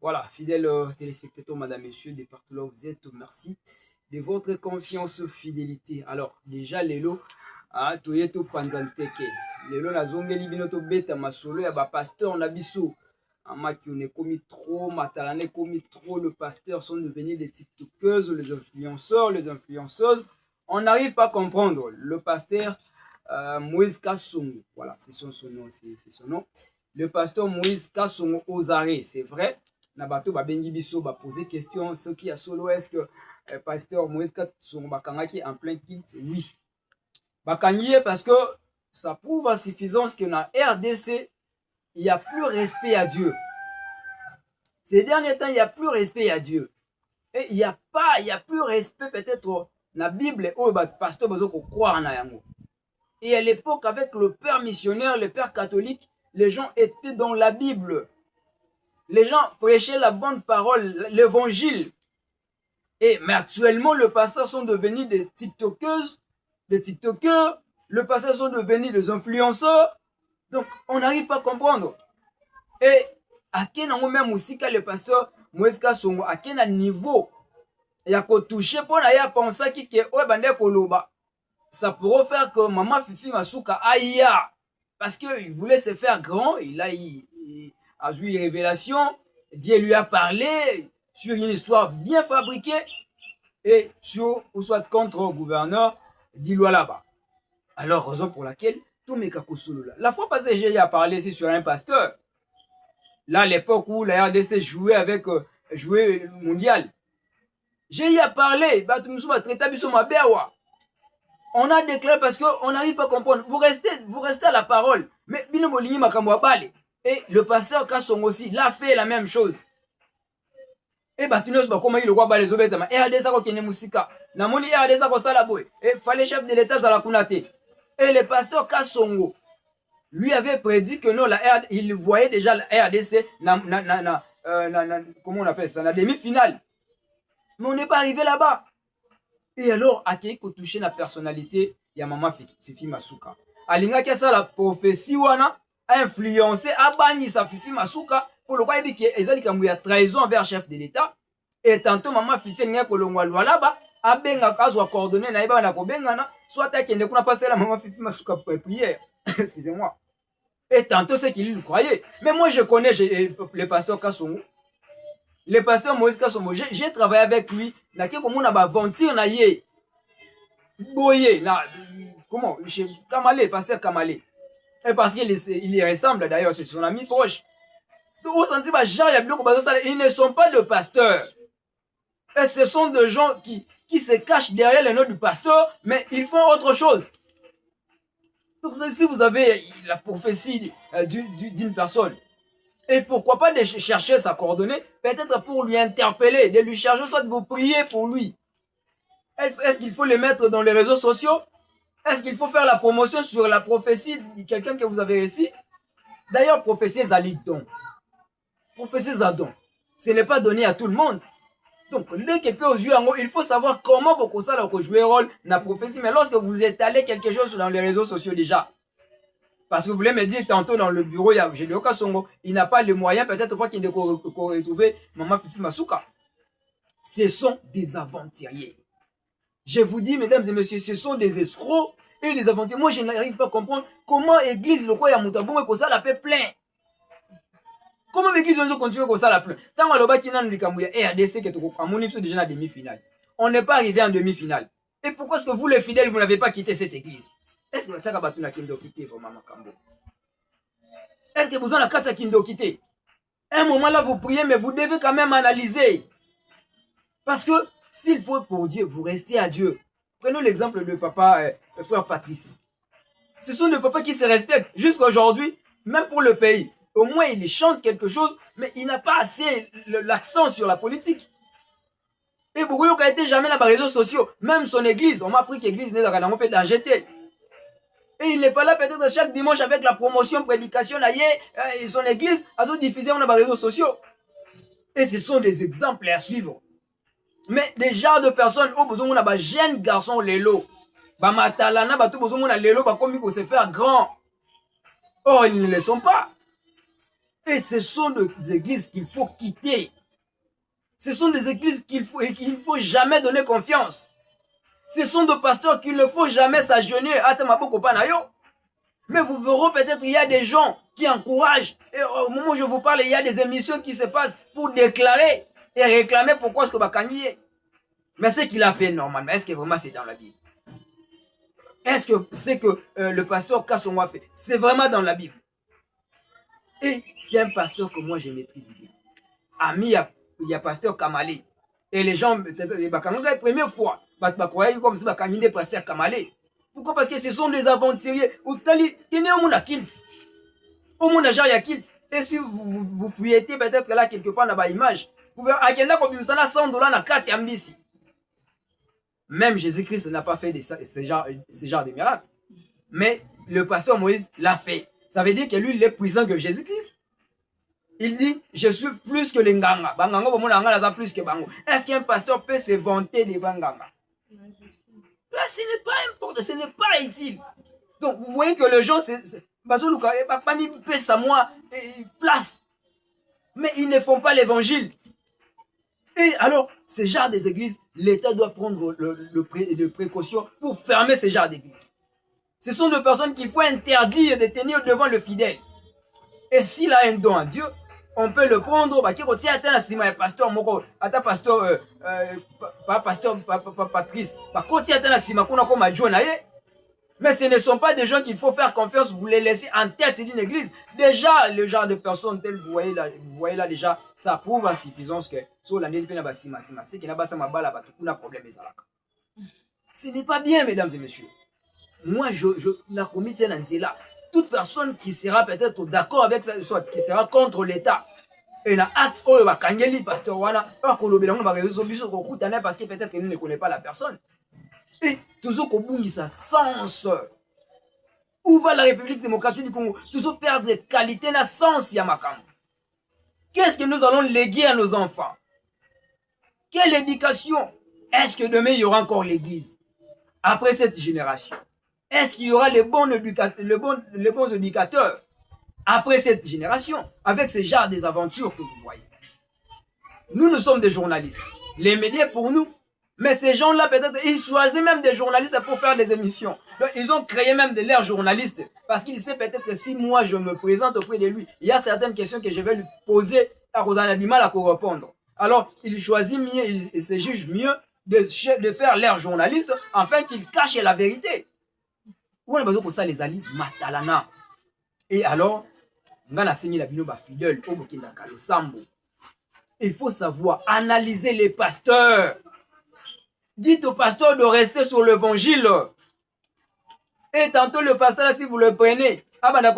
Voilà, fidèles téléspectateurs, madame, messieurs, de partout là où vous êtes, merci de votre confiance, fidélité. Alors, déjà, lelo, toyeto panzanteke. Lelo, nazongeli bino to beta masolo ya ba pasteur na biso. Amaki, on est commis trop, matalane commis trop, le pasteur sont devenus des tiktokeuses, les influenceurs, les influenceuses. On n'arrive pas à comprendre. Le pasteur Moïse Kassongo, voilà, c'est son nom, c'est son nom. Le pasteur Moïse Kassongo Ozare, c'est vrai. Nabato babengi biso ba poser question ce qui a solo est-ce que pasteur Moïse Kassongo bakangaki en plein culte, oui. Bakangiye parce que ça prouve à suffisance que dans RDC il n'y a plus respect à Dieu. Ces derniers temps, il n'y a plus respect à Dieu. Et il n'y a plus respect peut-être dans la Bible où le pasteur besoin qu'on croit en yango. Et à l'époque, avec le père missionnaire, le père catholique, les gens étaient dans la Bible. Les gens prêchaient la bonne parole, l'évangile. Mais actuellement, les pasteurs sont devenus des tiktokeuses, des tiktokeurs. Les pasteurs sont devenus des influenceurs. Donc, on n'arrive pas à comprendre. Et à quel même aussi que le pasteur Moïse Kassongo, à quel niveau il y a touché pour n'a pensé que ouais bande koloba ça pourrait faire que maman Fifi Masuka aïe parce que il voulait se faire grand, il a eu une révélation, Dieu lui a parlé sur une histoire bien fabriquée et sur ou soit contre le gouverneur d'Iloa là-bas. Alors raison pour laquelle tout mes kakosolo là. La fois passée j'ai parlé ici sur un pasteur. Là, à l'époque où la RDC jouait avec jouait mondial. J'ai y à parler, on a déclaré parce qu'on n'arrive pas à comprendre. Vous restez à la parole. Mais et le pasteur Kassongo aussi l'a fait la même chose. Et comment il le voit les obétaments. Et RDC ko kene musika. Na moni RDC ko sala boy. Et fallait chef de l'état la kunate. Et le pasteur Kassongo lui avait prédit que non, il voyait déjà la RDC comment on appelle ça, la demi-finale. Mais on n'est pas arrivé là-bas. Et alors, à qui touché la personnalité, il y a maman Fifi Masuka. Alinga qui ça la prophétie wana a influencé a banni sa Fifi Masuka pour le quoi il dit que ezali kamu ya trahison envers chef de l'État. Et tantôt maman Fifi nga kolongwa lwa là-bas a benga kazo coordonné na iba na ko bengana soit à kende kuna passer la maman Fifi Masuka pour prière. Excusez-moi. Et tantôt c'est qu'il le croyait. Mais moi je connais le pasteur Kassongo. Le pasteur Moïse Kassongo, j'ai travaillé avec lui. Na ke comme on a aventure na ye. Boye na comment Kamale, pasteur Kamale. Et parce qu'il il ressemble d'ailleurs, c'est son ami proche. Donc on sentit bah Jean ils ne sont pas de pasteurs. Et ce sont des gens qui se cachent derrière le nom du pasteur, mais ils font autre chose. Donc si vous avez la prophétie d'une personne, et pourquoi pas de chercher sa coordonnée, peut-être pour lui interpeller, de lui chercher, soit de vous prier pour lui. Est-ce qu'il faut les mettre dans les réseaux sociaux? Est-ce qu'il faut faire la promotion sur la prophétie de quelqu'un que vous avez ici? D'ailleurs, prophétie Zalidon. Prophétie Zadon. Ce n'est pas donné à tout le monde. Donc, il faut savoir comment beaucoup ça jouer rôle dans la prophétie. Mais lorsque vous étalez quelque chose dans les réseaux sociaux déjà, parce que vous voulez me dire tantôt dans le bureau, j'ai le Kassongo, il n'a pas les moyens, peut-être pas qu'il ait retrouvé maman Fifi Masuka. Ce sont des aventuriers. Je vous dis, mesdames et messieurs, ce sont des escrocs et des aventuriers. Moi, je n'arrive pas à comprendre comment l'église, le quoi, il y a Moutabou, et que ça la paix plein. Comment l'église, on continue comme ça la plein. Tant que l'Oba qui n'a pas RDC, qui est déjà en demi-finale. On n'est pas arrivé en demi-finale. Et pourquoi est-ce que vous, les fidèles, vous n'avez pas quitté cette église? Est-ce que vous avez quitté vraiment Makambo? Est-ce que vous avez la carte à Kindo quitter? Un moment là, vous priez, mais vous devez quand même analyser. Parce que s'il faut pour Dieu, vous restez à Dieu. Prenons l'exemple de papa, frère Patrice. Ce sont des papas qui se respectent jusqu'à aujourd'hui, même pour le pays. Au moins, il chante quelque chose, mais il n'a pas assez l'accent sur la politique. Et Bourgoyo n'a été jamais dans les réseaux sociaux. Même son église, on m'a appris que l'église n'est pas dans jeter. Et il n'est pas là peut-être chaque dimanche avec la promotion, prédication, et son église a diffusé dans les réseaux sociaux. Et ce sont des exemples à suivre. Mais des genres de personnes, au besoin d'un jeune garçon, Lélo. Matalana, tout besoin d'un Lélo, comme il faut se faire grand. Or, ils ne le sont pas. Et ce sont des églises qu'il faut quitter. Ce sont des églises qu'il ne faut jamais donner confiance. Ce sont des pasteurs qu'il ne faut jamais s'agenouiller. Mais vous verrez peut-être qu'il y a des gens qui encouragent. Et au moment où je vous parle, il y a des émissions qui se passent pour déclarer et réclamer pourquoi ce que Bakangi est. Mais ce qu'il a fait normalement, est-ce que vraiment c'est dans la Bible? Est-ce que c'est que le pasteur Kassongo a fait? C'est vraiment dans la Bible. Et c'est un pasteur que moi je maîtrise bien. Ami, il y a pasteur Kamale. Et les gens, peut-être, la première fois, ils croyaient comme si Bakangi était pasteur Kamale. Pourquoi? Parce que ce sont des aventuriers. Vous tenez au monde à kilt. Au monde à genre, il y a kilt. Et si vous fouillettez peut-être là quelque part dans la image, vous verrez à quel point vous avez $100 dans 4 yambisi. Même Jésus-Christ n'a pas fait ce genre de miracles. Mais le pasteur Moïse l'a fait. Ça veut dire que lui, il est puissant que Jésus-Christ. Il dit, je suis plus que les Nganga. Plus que Bango. Est-ce qu'un pasteur peut se vanter devant Nganga? Là, ce n'est pas important, ce n'est pas utile. Donc, vous voyez que les gens, place. Mais ils ne font pas l'évangile. Et alors, ce genre des églises, l'État doit prendre de précautions pour fermer ce genre d'églises. Ce sont des personnes qu'il faut interdire de tenir devant le fidèle. Et s'il a un don à Dieu, on peut le prendre. Patrice. Mais ce ne sont pas des gens qu'il faut faire confiance, vous les laissez en tête d'une église. Déjà, le genre de personnes telles vous voyez là déjà, ça prouve à suffisance que ce n'est pas bien, mesdames et messieurs. Moi, la comité là, toute personne qui sera peut-être d'accord avec ça, soit qui sera contre l'État, et la acte oh va kangeli pasteur wana pas qu'on l'obéit on va résoudre parce que peut-être que nous ne connaissons pas la personne. Et toujours qu'on bouge ça sens. Où va la République démocratique du Congo? Toujours perdre qualité na sens yamakam. Qu'est-ce que nous allons léguer à nos enfants? Quelle éducation? Est-ce que demain il y aura encore l'église? Après cette génération, est-ce qu'il y aura les bons éducateurs? Après cette génération, avec ce genre des aventures que vous voyez. Nous sommes des journalistes. Les médias pour nous. Mais ces gens-là, peut-être, ils choisissent même des journalistes pour faire des émissions. Donc, ils ont créé même de l'air journaliste. Parce qu'ils savent peut-être que si moi, je me présente auprès de lui, il y a certaines questions que je vais lui poser à Rosanna du mal à répondre. Alors, il choisit mieux, il se juge mieux de faire l'air journaliste afin qu'il cache la vérité. Où on a besoin pour ça, les alliés Matalana. Et alors, il faut savoir analyser les pasteurs. Dites au pasteur de rester sur l'évangile. Et tantôt le pasteur, là, si vous le prenez,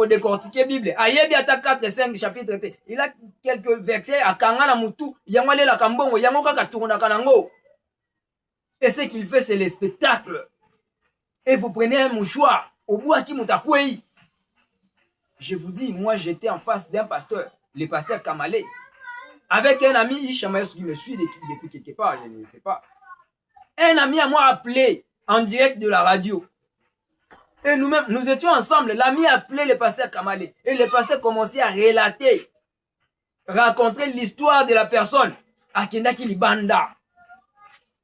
décortiquer la Bible. Ayebi ata 4 5 chapitres. Il a quelques versets à Kangana Moutou. Yamale la Kambongo. Yamoka Katuruna Kanango. Et ce qu'il fait, c'est les spectacles. Et vous prenez un mouchoir. Au bout à qui moutakouei. Je vous dis, moi j'étais en face d'un pasteur, le pasteur Kamale, avec un ami Ishamael qui me suit depuis quelque part, je ne sais pas. Un ami à moi appelé en direct de la radio. Et nous-mêmes, nous étions ensemble. L'ami appelait le pasteur Kamale. Et le pasteur commençait à relater, raconter l'histoire de la personne. Akendaki Libanda.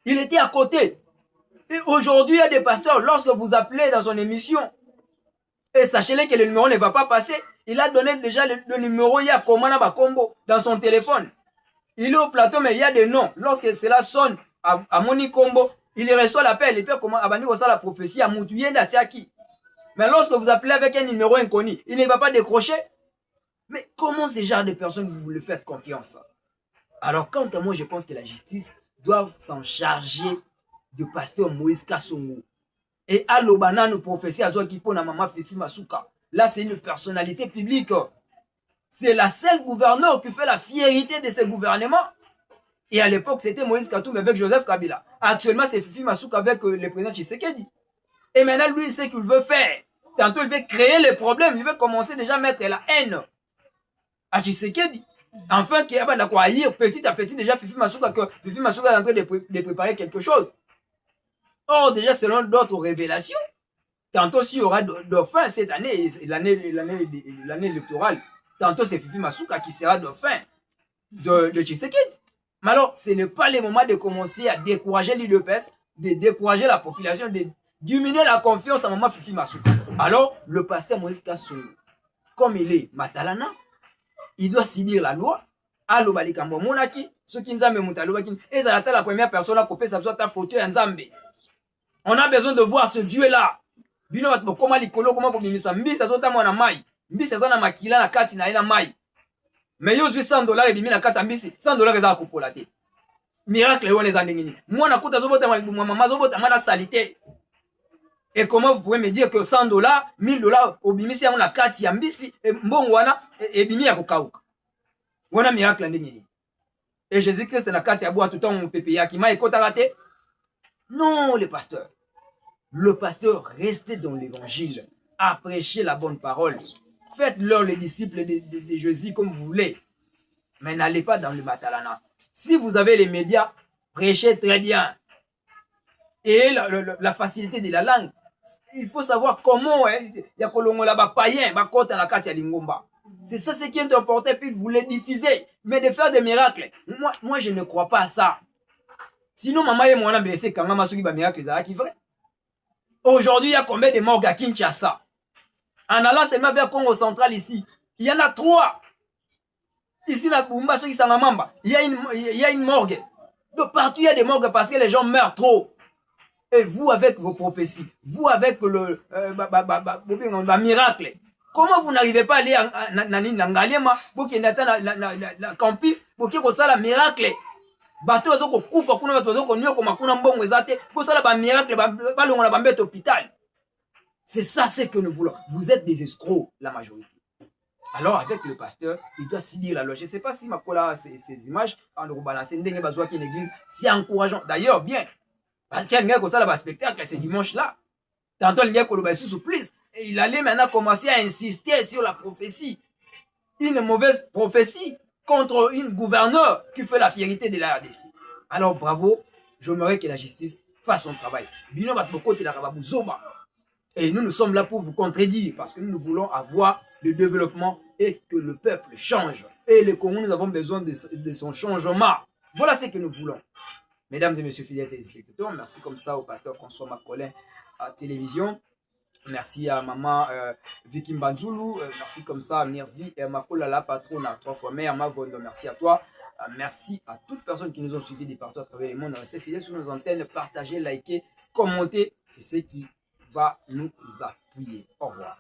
Il était à côté. Et aujourd'hui, il y a des pasteurs, lorsque vous appelez dans son émission, et sachez-le que le numéro ne va pas passer. Il a donné déjà le numéro, il y a Komana Bakombo dans son téléphone. Il est au plateau, mais il y a des noms. Lorsque cela sonne à Moni Kombo, il reçoit l'appel. Il peut comment Abani reçoit la prophétie à Moutouyen d'Atiaki. Mais lorsque vous appelez avec un numéro inconnu, il ne va pas décrocher. Mais comment ce genre de personnes vous le faites confiance? Alors, quant à moi, je pense que la justice doit s'en charger de pasteur Moïse Kassongo. Et à l'Obana, nous prophéties à Zokipo na Mama Fifi Masuka. Là, c'est une personnalité publique. C'est la seule gouverneur qui fait la fierté de ce gouvernement. Et à l'époque, c'était Moïse Katumbi avec Joseph Kabila. Actuellement, c'est Fifi Masuka avec le président Tshisekedi. Et maintenant, lui, il sait qu'il veut faire. Tantôt, il veut créer les problèmes. Il veut commencer déjà à mettre la haine à Tshisekedi. Enfin, qu'il y a petit à petit déjà Fifi Masuka est en train de préparer quelque chose. Or, déjà, selon d'autres révélations, tantôt s'il y aura dauphin cette année, l'année électorale, Tantôt, c'est Fifi Masuka qui sera dauphin de Tshisekedi. Mais alors, ce n'est pas le moment de commencer à décourager l'UDPS, de décourager la population, de diminuer la confiance à maman Fifi Masuka. Alors, le pasteur Moïse Kassongo, comme il est Matalana, il doit subir la loi. Allo balikambo monaki, ceux qui nzambe mutalobaki, et ça la première personne à couper sa ta photo en nzambe. On a besoin de voir ce Dieu-là. Bino bat comment likolo comment pour bimisa mbisa zota mwana mai. Mbisa zana makila na kati na ina mai. Mais yo zui $100 et bimi na kati mbisi, $100 eza kopola te. Miracle on les a ndengini. Mwana kuta zobota mama zobota mwana salité. Et comment vous pouvez me dire que $100, $1000 au bimisi ya na kati ya mbisi mbongo wana e bimi ya kokauka. Wana miracle ndengini. Et Jésus-Christ na kati ya boa tout temps pepe ya kima ekota te. Non, le pasteur, restez dans l'évangile, à prêcher la bonne parole. Faites-leur les disciples de Jésus comme vous voulez, mais n'allez pas dans le Matalana. Si vous avez les médias, prêchez très bien. Et la facilité de la langue, il faut savoir comment il y a kolongola ba païen, ba kota na kati ya lingomba. C'est ça ce qui est important, puis vous les diffusez, mais de faire des miracles. Moi je ne crois pas à ça. Sinon, maman et moi, on a blessé quand maman souri ba miracle qui vrai. Aujourd'hui, il y a combien de morgues à Kinshasa? En allant seulement vers Congo central ici, il y en a 3. Ici, la Bumba, ceux qui sont en Mamba, il y a une morgue. Donc, partout, il y a des morgues parce que les gens meurent trop. Et vous, avec vos prophéties, vous, avec le miracle, comment vous n'arrivez pas à aller à Ngaliema, pour qu'il y ait un campus, pour qu'il y ait un miracle? Bato azoko kufa kuna bato azoko nyo ko makuna mbongo ezate bo sala ba miracle ba longo na ba mbete hôpital. C'est ça ce que nous voulons. Vous êtes des escrocs la majorité. Alors avec le pasteur, il doit signer la loi. Je ne sais pas si makola ces images en le balancer ndenge bazwa ki l'église, c'est encourageant. D'ailleurs bien. Parce qu'il y a ko sala ba spectacle ce dimanche là. Tantôt il y a ko le ba sous plus et il allait maintenant commencer à insister sur la prophétie. Une mauvaise prophétie contre une gouverneure qui fait la fierté de la RDC. Alors bravo, j'aimerais que la justice fasse son travail. Et nous sommes là pour vous contredire parce que nous voulons avoir le développement et que le peuple change. Et le Congo, nous avons besoin de son changement. Voilà ce que nous voulons. Mesdames et messieurs fidèles téléspectateurs, merci comme ça au pasteur François Macolin à télévision. Merci à maman Vicky Mbanzulu, merci comme ça à Mirvi et Makola la patronne à 3 fois mère, Mavondo, merci à toi. Merci à toutes personnes qui nous ont suivis de partout à travers le monde. Restez fidèles sur nos antennes, partagez, likez, commentez. C'est ce qui va nous appuyer. Au revoir.